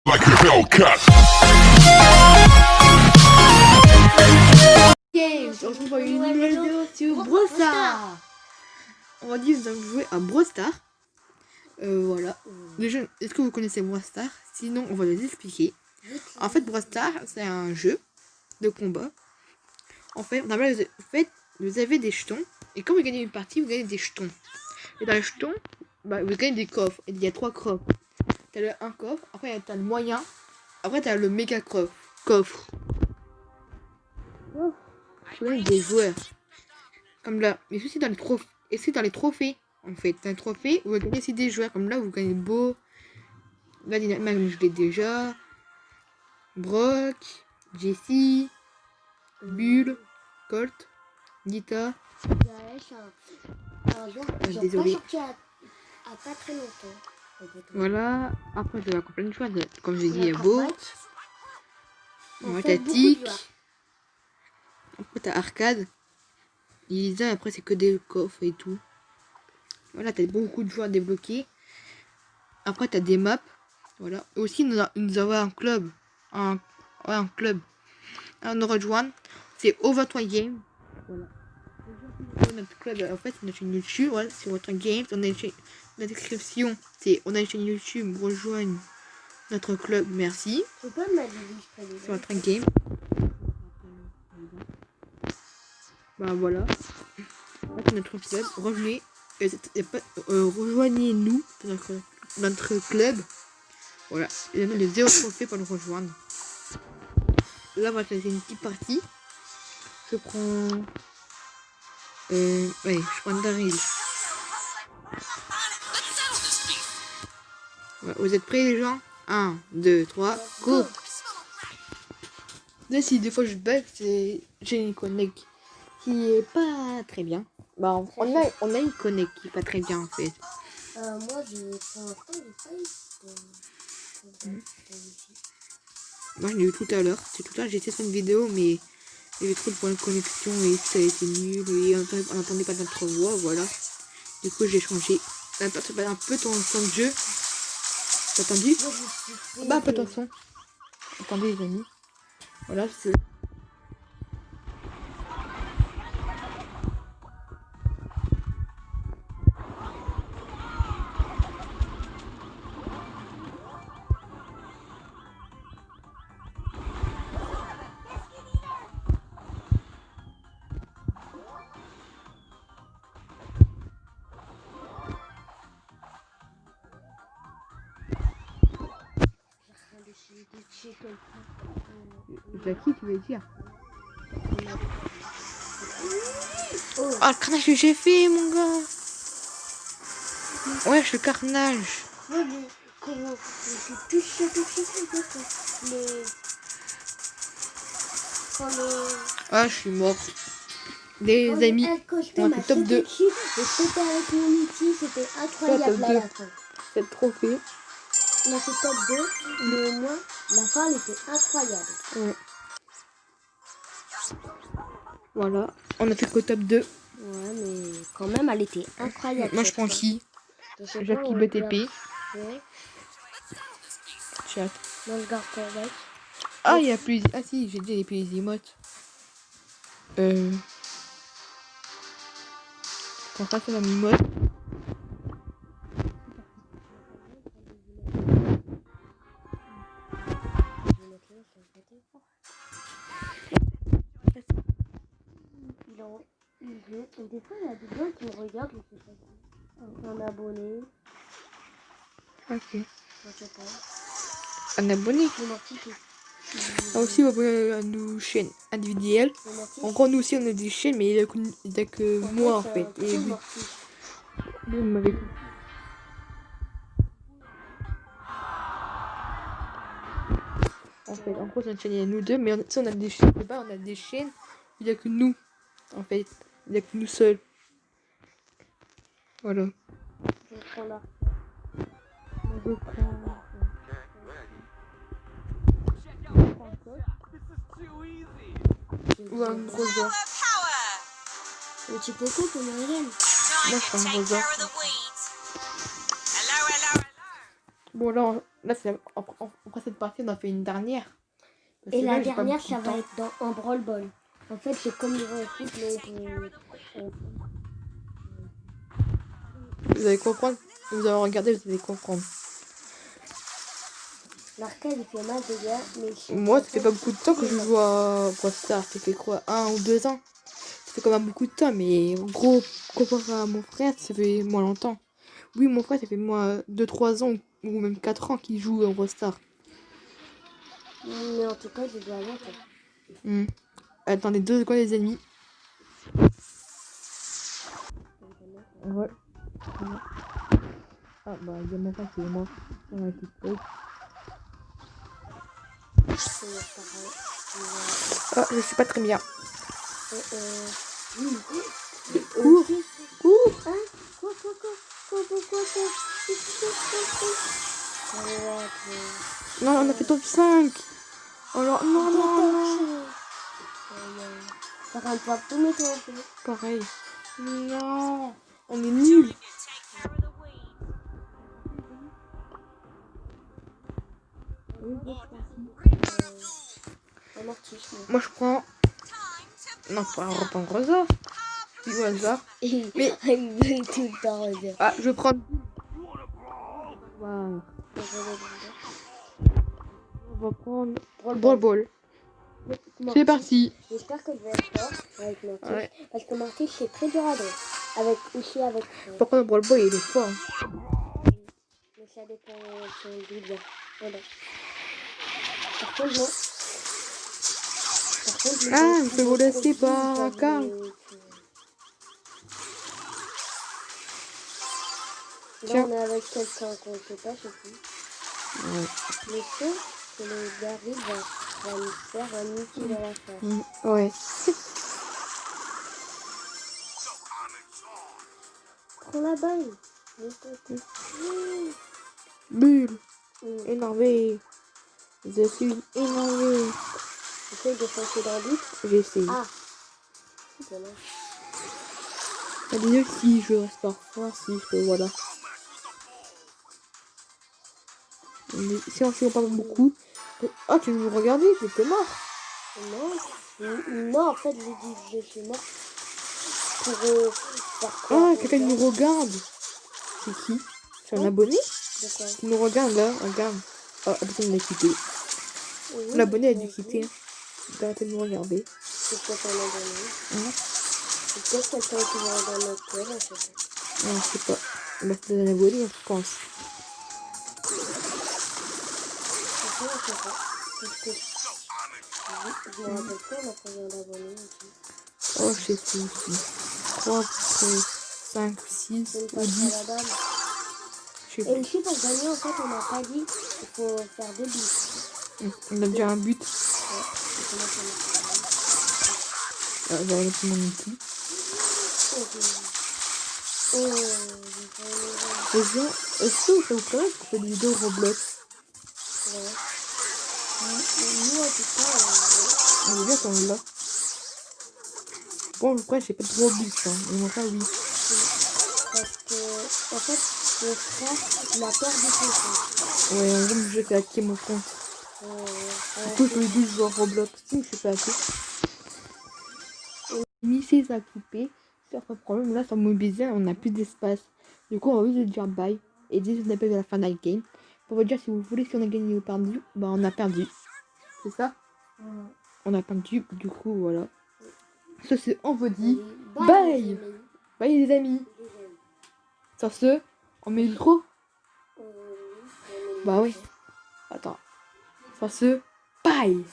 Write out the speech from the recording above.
like a Hellcat. Ok, on se retrouve pour une nouvelle vidéo sur Brawl Stars. On va dire que nous allons jouer à Brawl Stars. Voilà. Déjà, est-ce que vous connaissez Brawl Stars? Sinon, on va les expliquer. En fait, Brawl Stars, c'est un jeu de combat. En fait, vous avez des jetons. Et quand vous gagnez une partie, vous gagnez des jetons. Et dans les jetons, vous gagnez des coffres. Et il y a 3 coffres. T'as le 1 coffre, après t'as le moyen, après t'as le méga coffre. Vous avez des joueurs. Comme là. Mais aussi dans les trophées. Et c'est dans les trophées. En fait, dans les trophées, vous gagnez aussi des joueurs. Comme là, vous gagnez Beau. Là, même je l'ai déjà. Brock, Jessie, Bull, Colt, Nita. Désolé. À pas très longtemps. Voilà. Après, je vais avoir plein de choix. Comme j'ai dit, il y a Beau. Ouais, t'as Tic. Après, t'as Arcade. Lisa, après, c'est que des coffres et tout. Voilà, t'as beaucoup de joueurs débloqués. Après, t'as des maps. Voilà. Et aussi, nous avons un club. Un club. Un rejoindre. C'est Over 3 Games. Voilà. Notre club, en fait, c'est notre chaîne YouTube. Voilà, c'est Over 3 Games. On a une chaîne. La description, c'est on a une chaîne YouTube. Rejoignez notre club. Merci. Je peux me mettre C'est Over 3 Games. Bah voilà. C'est notre club. Revenez. Rejoignez-nous dans notre club. Voilà. Il y en a les 0 trophées pour nous rejoindre. Là, on va faire une petite partie. Je prends. Ouais, je prends Daryl. Voilà, vous êtes prêts, les gens? 1, 2, 3, go! Là, si des fois je bug, c'est. J'ai une connect qui est pas très bien. Bah, on a une connect qui est pas très bien en fait. Moi, pour l'instant, j'ai pas eu Moi, je l'ai eu tout à l'heure. C'est tout à l'heure, j'ai testé une vidéo, mais il y avait trop de points de connexion et ça a été nul. Et on n'entendait pas notre voix, voilà. Du coup, j'ai changé. Un peu ton son de jeu. T'as entendu? Bah, un peu ton son. Attendez, les amis. Voilà, c'est. Jackie, tu veux dire? Oh, le carnage que j'ai fait, mon gars! Ouais, je suis le carnage. Ouais, mais comment je suis Ah, je suis mort. Les amis, on a fait top 2. C'était avec mon outil, c'était incroyable à la fin. C'est le trophée. On a fait top 2, mais moi, la fin, elle était incroyable. Ouais. Voilà, on a fait que top 2. Ouais, mais quand même, elle était incroyable. Moi, je prends qui? Jackie BTP. Ouais. Chat. Moi, je garde Corvette. Ah, il y a plus. Ah, si, j'ai déjà les plus emotes. Quand ça, c'est ma mimote. Des fois, il y a des gens qui me regardent, je sais pas. Un abonné. Ok. Je sais pas. Un abonné. Ah, aussi, vous abonnez à nos chaînes individuelles. En gros, nous aussi, on a des chaînes, mais il n'y a que moi, en fait. Et lui, vous m'avez. En fait, en gros, c'est une chaîne, il y a nous deux, mais si on a des chaînes, on a des chaînes, il n'y a que nous, en fait. Il n'y a que nous seuls. Voilà. Je prends là. Je prends. Ou un rosa. Le petit coco, tu m'as rien. Moi, je prends un rosa. Bon, là c'est après cette partie, on a fait une dernière. Parce Et que la là, j'ai pas dernière, beaucoup ça de va temps. être dans un brawl ball. En fait, c'est comme ils vont au foot, mais Vous allez comprendre. Vous allez regarder, vous allez comprendre. l'arcade, il fait mal de gars, mais Moi, ça fait pas beaucoup de temps que je joue à Brawl Stars. Ça fait quoi, 1 ou 2 ans? Ça fait quand même beaucoup de temps, mais en gros, comparé à mon frère, ça fait moins longtemps. Oui, mon frère, ça fait moins 2-3 ans ou même 4 ans qu'il joue à Brawl Stars. Mais en tout cas, je dois longtemps. Attendez 2 secondes, les ennemis. Ouais. Ah, bah, il y a mon frère qui est mort. Ouais, qui se pose. Ah, je suis pas très bien. Cours, cours. Hein? Quoi? Non, on a fait top 5. Alors, non. Ça rend pas tous mes temps. Pareil. Non, on est nuls. Moi, je prends... Non, pas reprendre Rosa. Oui, au hasard. Mais... tout le temps, regarde. Ah, je prends... Wow. On va prendre... Brawl Ball. C'est parti. J'espère que je vais être fort avec Marty. Ouais. Parce que Marty, c'est très dur à jouer. Avec... Par contre, Brawl Ball, il est fort. Mais ça dépend de son budget. Voilà. Par contre, moi... Ah, je vais vous laisser par un câble. Là, on est avec quelqu'un qu'on ne sait pas, c'est qui. Ouais. Mais c'est que le Gary va nous faire un outil à la fin. Ouais. Prends la balle. Bulle. Énervé. Je suis énervé. Essaye de foncer dans le but. J'ai essayé. Ah. Voilà. Dis-le si je reste parfois, si je... Voilà. Si on parle beaucoup... Ah, tu me regardais, t'étais mort. Non, en fait, j'ai dit que je suis mort pour faire quoi. Ah, quelqu'un nous regarde. C'est qui? C'est un abonné? De quoi? Qui nous regarde là, regarde. Ah, attends, il m'a quitté. L'abonné a dû quitter. D'arrêter de nous regarder. C'est peut-être un abonné. C'est peut-être quelqu'un qui va regarder notre cœur, en fait. Non, je sais pas. Bah, c'est un abonné, je pense. Je sais pas. Parce que je me rappelle pas, on a combien d'abonnés aussi. Oh, je sais plus aussi. 3, 5, 6 ou 10. Et ici, pour gagner, en fait, on n'a pas dit qu'il faut faire 2 buts. On a déjà un but. Ouais. J'ai arrêté mon outil. Est-ce que ça vous plairait qu'on fait des vidéos Roblox? Ouais. Nous, en tout cas, On est bien quand là. Bon, après, j'ai pas de gros buts, hein. Mais mon frère, oui. parce que, en fait, mon frère, il a perdu son compte. Ouais, en gros, j'ai fait hacker mon compte. Du coup, je voulais juste jouer à Roblox. Si, je fais hacker. Misser sa poupée. C'est un problème. Là, sans mobiliser, on n'a plus d'espace. Du coup, on va juste dire bye. Et dire qu'on appelle à la fin de la game. Pour vous dire, si vous voulez, si on a gagné ou perdu, bah, on a perdu. C'est ça? On a perdu. Du coup, voilà. Ça, c'est, on vous dit bye! Bye, les amis! Sur ce, on met le micro? Bah oui. Attends. Sur ce, bye!